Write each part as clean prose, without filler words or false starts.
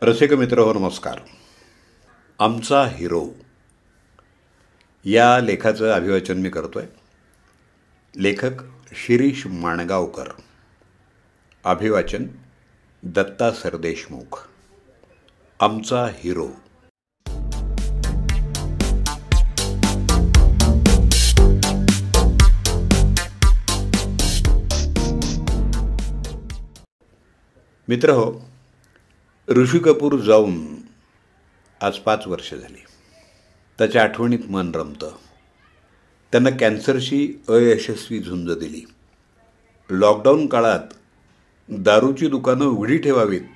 रसिक मित्र हो, नमस्कार. आमचा हिरो या लेखाचं अभिवाचन मी करतोय. लेखक शिरीष माणगावकर, अभिवाचन दत्ता सरदेशमुख. आमचा हिरो. मित्र हो, ऋषी कपूर जाऊन आज 5 वर्ष झाली. त्याच्या आठवणीत मन रमतं. त्यानं कॅन्सरशी अयशस्वी झुंज दिली. लॉकडाऊन काळात दारूची दुकानं उघडी ठेवावीत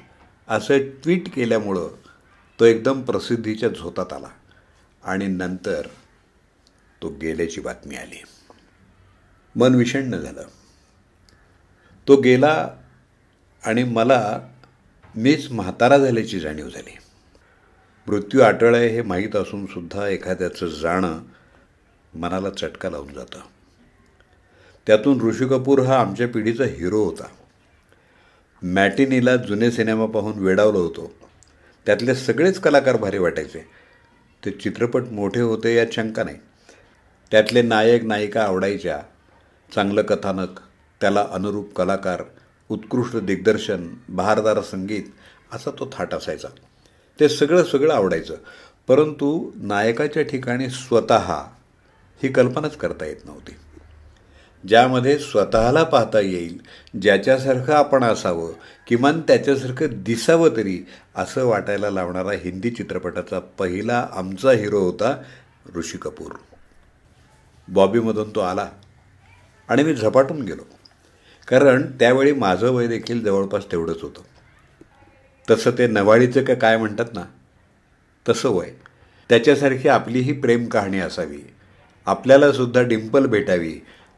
असं ट्विट केल्यामुळं तो एकदम प्रसिद्धीच्या झोतात आला आणि नंतर तो गेल्याची बातमी आली. मन विषण्ण झालं. तो गेला आणि मला मीच म्हातारा झाल्याची जाणीव झाली. मृत्यू अटळ आहे हे माहीत असून सुद्धा एखाद्याचं जाणं मनाला चटका लावून जातं. त्यातून ऋषी कपूर हा आमच्या पिढीचा हिरो होता. मॅटिनीला जुने सिनेमा पाहून वेडावलो होतो. त्यातले सगळेच कलाकार भारी वाटायचे. ते चित्रपट मोठे होते यात शंका नाही. त्यातले नायक नायिका आवडायच्या. चांगलं कथानक, त्याला अनुरूप कलाकार, उत्कृष्ट दिग्दर्शन, बहारदार संगीत असा तो थाट असायचा. ते सगळं आवडायचं. परंतु नायकाच्या ठिकाणी स्वतः ही कल्पनाच करता येत नव्हती. ज्यामध्ये स्वतःला पाहता येईल, ज्याच्यासारखं आपण असावं, किमान त्याच्यासारखं दिसावं तरी असं वाटायला लावणारा हिंदी चित्रपटाचा पहिला आमचा हिरो होता ऋषी कपूर. बॉबीमधून तो आला आणि मी झपाटून गेलो. कारण त्यावेळी माझं वय देखील जवळपास तेवढंच होतं. तसं ते नवाळीचं काय म्हणतात ना, तसं वय. त्याच्यासारखी आपलीही प्रेम कहाणी असावी, आपल्यालासुद्धा डिंपल भेटावी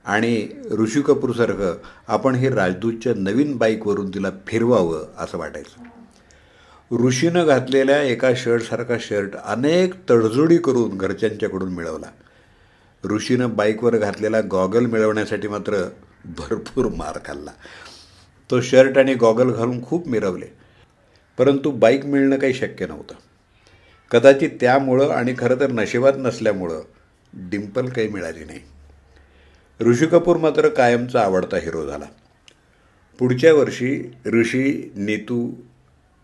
आणि ऋषी कपूरसारखं आपण ही राजदूतच्या नवीन बाईकवरून तिला फिरवावं असं वाटायचं. ऋषीनं घातलेल्या एका शर्टसारखा शर्ट अनेक तडजोडी करून घरच्यांच्याकडून मिळवला. ऋषीनं बाईकवर घातलेला गॉगल मिळवण्यासाठी मात्र भरपूर मार खाल्ला. तो शर्ट आणि गॉगल घालून खूप मिरवले, परंतु बाईक मिळणं काही शक्य नव्हतं. कदाचित त्यामुळं आणि खरं तर नशिबात नसल्यामुळं डिंपल काही मिळाली नाही. ऋषी कपूर मात्र कायमचा आवडता हिरो झाला. पुढच्या वर्षी ऋषी, नीतू,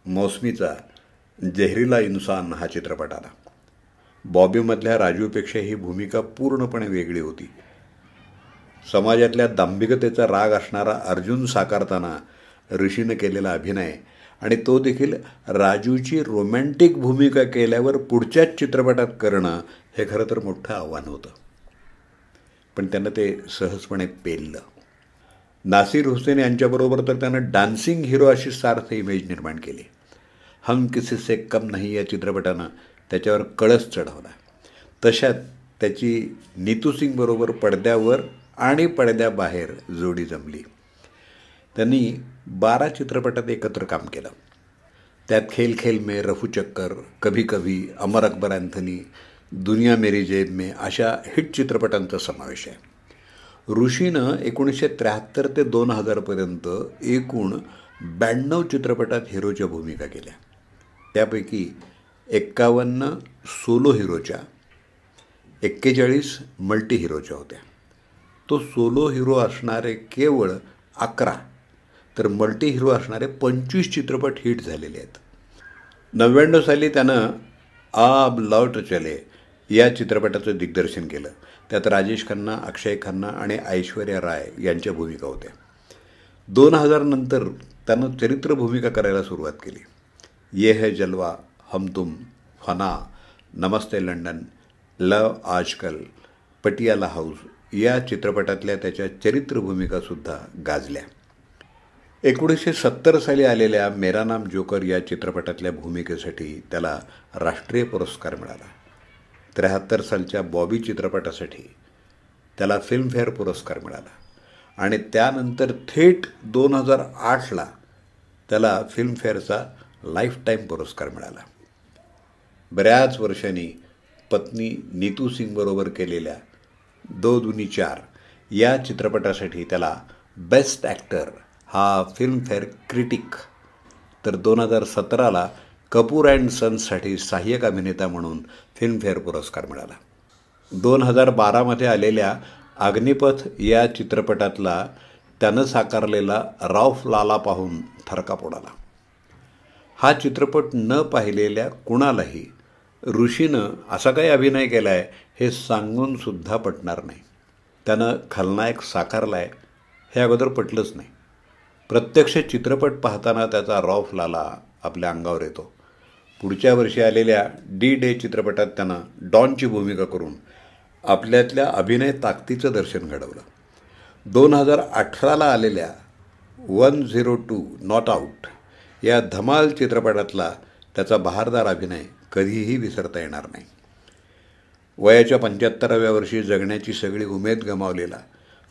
मौसमीचा जहरीला इन्सान हा चित्रपट आला. बॉबीमधल्या राजूपेक्षा ही भूमिका पूर्णपणे वेगळी होती. समाजातल्या दांभिकतेचा राग असणारा अर्जुन साकारताना ऋषीनं केलेला अभिनय आणि तो देखील राजूची रोमॅन्टिक भूमिका केल्यावर पुढच्याच चित्रपटात करणं हे खरं तर मोठं आव्हान होतं. पण त्यानं ते सहजपणे पेललं. नासिर हुसेन यांच्याबरोबर तर त्यानं डान्सिंग हिरो अशी सार्थ इमेज निर्माण केली. हम किसी से कम नहीं या चित्रपटानं त्याच्यावर कळस चढवला. तशात त्याची नीतू सिंगबरोबर पडद्यावर आणि पडद्याबाहेर जोडी जमली. त्यांनी 12 चित्रपटात एकत्र काम केलं. त्यात खेल खेल में, रफू चक्कर, कभी कभी, अमर अकबर अँथनी, दुनिया मेरी जेब में अशा हिट चित्रपटांचा समावेश आहे. ऋषीनं 1973 ते 2000पर्यंत एकूण 92 चित्रपटात हिरोच्या भूमिका केल्या. त्यापैकी 51 सोलो हिरोच्या, 41 मल्टी हिरोच्या होत्या. तो सोलो हिरो असणारे केवळ 11 तर मल्टी हिरो असणारे 25 चित्रपट हिट झालेले आहेत. 99 साली त्यानं अब लौट चले या चित्रपटाचं दिग्दर्शन केलं. त्यात राजेश खन्ना, अक्षय खन्ना आणि ऐश्वर्या राय यांच्या भूमिका होत्या. 2000 नंतर त्यानं चरित्र भूमिका करायला सुरुवात केली. ये है जलवा, हम तुम, फना, नमस्ते लंडन, लव आजकल, पटियाला हाऊस या चित्रपटातल्या त्याच्या चरित्र भूमिकासुद्धा गाजल्या. 1970 साली आलेल्या मेरा नाम जोकर या चित्रपटातल्या भूमिकेसाठी त्याला राष्ट्रीय पुरस्कार मिळाला. 73 सालच्या बॉबी चित्रपटासाठी त्याला फिल्मफेअर पुरस्कार मिळाला आणि त्यानंतर थेट 2008ला त्याला फिल्मफेअरचा लाईफटाईम पुरस्कार मिळाला. बऱ्याच वर्षांनी पत्नी नीतू सिंगबरोबर केलेल्या 2 दूनी 4 या चित्रपटासाठी त्याला बेस्ट ॲक्टर हा फिल्मफेअर क्रिटिक, तर 2017ला कपूर अँड सन्ससाठी सहाय्यक अभिनेता म्हणून फिल्मफेअर पुरस्कार मिळाला. 2012मध्ये आलेल्या अग्निपथ या चित्रपटातला त्यानं साकारलेला रौफ लाला पाहून थरकाप उडाला. हा चित्रपट न पाहिलेल्या कुणालाही ऋषीनं असा काही अभिनय केला आहे हे सांगून सुद्धा पटणार नाही. त्यानं खलनायक साकारलाय हे अगोदर पटलंच नाही. प्रत्यक्ष चित्रपट पाहताना त्याचा रौफ लाला आपल्या अंगावर येतो. पुढच्या वर्षी आलेल्या डी-डे चित्रपटात त्यानं डॉनची भूमिका करून आपल्यातल्या अभिनय ताकदीचं दर्शन घडवलं. 2018ला आलेल्या 102 नॉट आऊट या धमाल चित्रपटातला त्याचा बहारदार अभिनय कधीही विसरता येणार नाही. वयाच्या 75व्या वर्षी जगण्याची सगळी उमेद गमावलेला,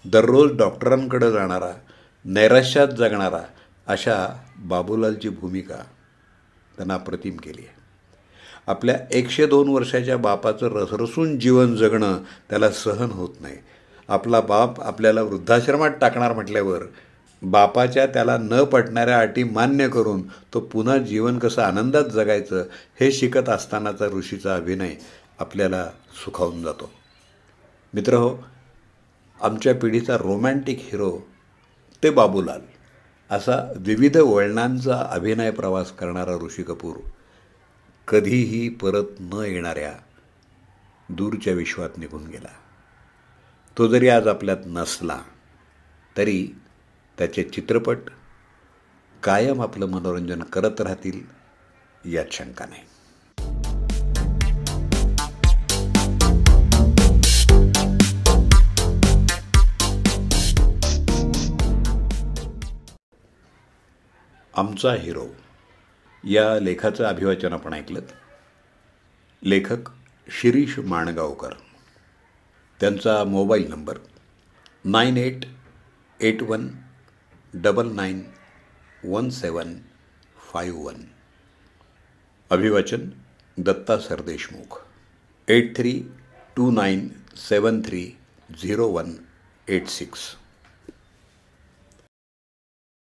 दररोज डॉक्टरांकडे जाणारा, नैराश्यात जगणारा अशा बाबूलालची भूमिका त्यांना अप्रतिम केली आहे. आपल्या 102 वर्षाच्या बापाचं रसरसून जीवन जगणं त्याला सहन होत नाही. आपला बाप आपल्याला वृद्धाश्रमात टाकणार म्हटल्यावर बापाच्या त्याला न पटणाऱ्या अटी मान्य करून तो पुन्हा जीवन कसं आनंदात जगायचं हे शिकत असतानाचा ऋषीचा अभिनय आपल्याला सुखावून जातो. मित्रहो, आमच्या पिढीचा रोमॅन्टिक हिरो ते बाबूलाल असा विविध वळणांचा अभिनय प्रवास करणारा ऋषी कपूर कधीही परत न येणाऱ्या दूरच्या विश्वात निघून गेला. तो जरी आज आपल्यात नसला तरी त्याचे चित्रपट कायम आपलं मनोरंजन करत राहतील यात शंका नाही. आमचा हिरो या लेखाचं अभिवाचन आपण ऐकलं. लेखक शिरीष माणगावकर. त्यांचा मोबाईल नंबर 9881991751. अभिवाचन दत्ता सरदेशमुख. 8329730186.